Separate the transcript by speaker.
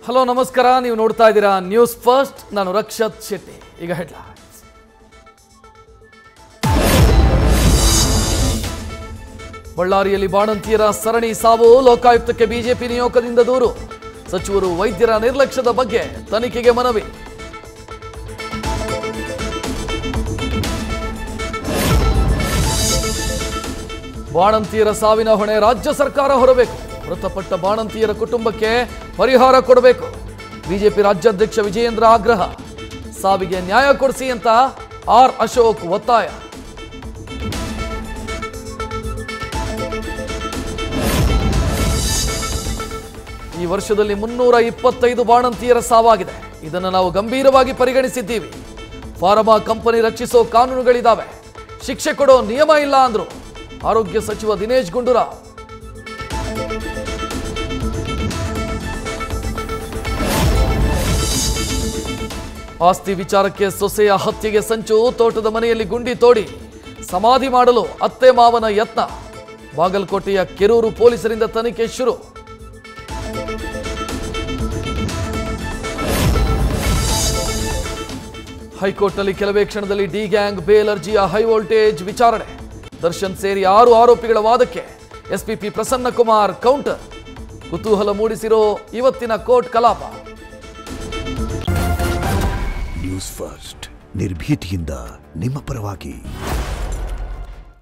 Speaker 1: Hello ನಮಸ್ಕಾರ, ನೀವು ನೋಡ್ತಾ ಇದ್ದೀರಾ ನ್ಯೂಸ್ ಫಸ್ಟ್. ನಾನು ರಕ್ಷತ್ ಶೆಟ್ಟಿ. ಈಗ ಹೆಡ್ಲೈನ್ಸ್. ಬಳ್ಳಾರಿಯಲ್ಲಿ ಬಾಣಂತಿಯರ ಸರಣಿ ಸಾವು, ಲೋಕಾಯುಕ್ತಕ್ಕೆ ಬಿಜೆಪಿ ನಿಯೋಗದಿಂದ ದೂರು. ಸಚಿವರು ವೈದ್ಯರ ನಿರ್ಲಕ್ಷ್ಯದ ಬಗ್ಗೆ ತನಿಖೆಗೆ ಮನವಿ. ಬಾಣಂತಿಯರ ಸಾವಿನ ಹೊಣೆ ರಾಜ್ಯ ಸರ್ಕಾರ ಹೊರಬೇಕು. ಮೃತಪಟ್ಟ ಬಾಣಂತಿಯರ ಕುಟುಂಬಕ್ಕೆ ಪರಿಹಾರ ಕೊಡಬೇಕು. ಬಿಜೆಪಿ ರಾಜ್ಯಾಧ್ಯಕ್ಷ ವಿಜಯೇಂದ್ರ ಆಗ್ರಹ. ಸಾವಿಗೆ ನ್ಯಾಯ ಕೊಡಿಸಿ ಅಂತ ಆರ್ ಅಶೋಕ್ ಒತ್ತಾಯ. ಈ ವರ್ಷದಲ್ಲಿ 325 ಬಾಣಂತಿಯರ ಸಾವಾಗಿದೆ. ಇದನ್ನು ನಾವು ಗಂಭೀರವಾಗಿ ಪರಿಗಣಿಸಿದ್ದೀವಿ. ಫಾರ್ಮಾ ಕಂಪನಿ ರಕ್ಷಿಸೋ ಕಾನೂನುಗಳಿದ್ದಾವೆ, ಶಿಕ್ಷೆ ಕೊಡೋ ನಿಯಮ ಇಲ್ಲ ಅಂದ್ರು ಆರೋಗ್ಯ ಸಚಿವ ದಿನೇಶ್ ಗುಂಡೂರಾವ್. ಆಸ್ತಿ ವಿಚಾರಕ್ಕೆ ಸೊಸೆಯ ಹತ್ಯೆಗೆ ಸಂಚು, ತೋಟದ ಮನೆಯಲ್ಲಿ ಗುಂಡಿ ತೋಡಿ ಸಮಾಧಿ ಮಾಡಲು ಅತ್ತೆ ಮಾವನ ಯತ್ನ. ಬಾಗಲಕೋಟೆಯ ಕೆರೂರು ಪೊಲೀಸರಿಂದ ತನಿಖೆ ಶುರು. ಹೈಕೋರ್ಟ್ನಲ್ಲಿ ಕೆಲವೇ ಕ್ಷಣದಲ್ಲಿ ಡಿ ಗ್ಯಾಂಗ್ ಬೇಲ್ ಅರ್ಜಿಯ ಹೈ ವೋಲ್ಟೇಜ್ ವಿಚಾರಣೆ. ದರ್ಶನ್ ಸೇರಿ 6 ಆರೋಪಿಗಳ ವಾದಕ್ಕೆ ಎಸ್ಪಿಪಿ ಪ್ರಸನ್ನ ಕುಮಾರ್ ಕೌಂಟರ್. ಕುತೂಹಲ ಮೂಡಿಸಿರೋ ಇವತ್ತಿನ ಕೋರ್ಟ್ ಕಲಾಪ.
Speaker 2: ನ್ಯೂಸ್ ಫಸ್ಟ್, ನಿರ್ಭೀತಿಯಿಂದ ನಿಮ್ಮ ಪರವಾಗಿ.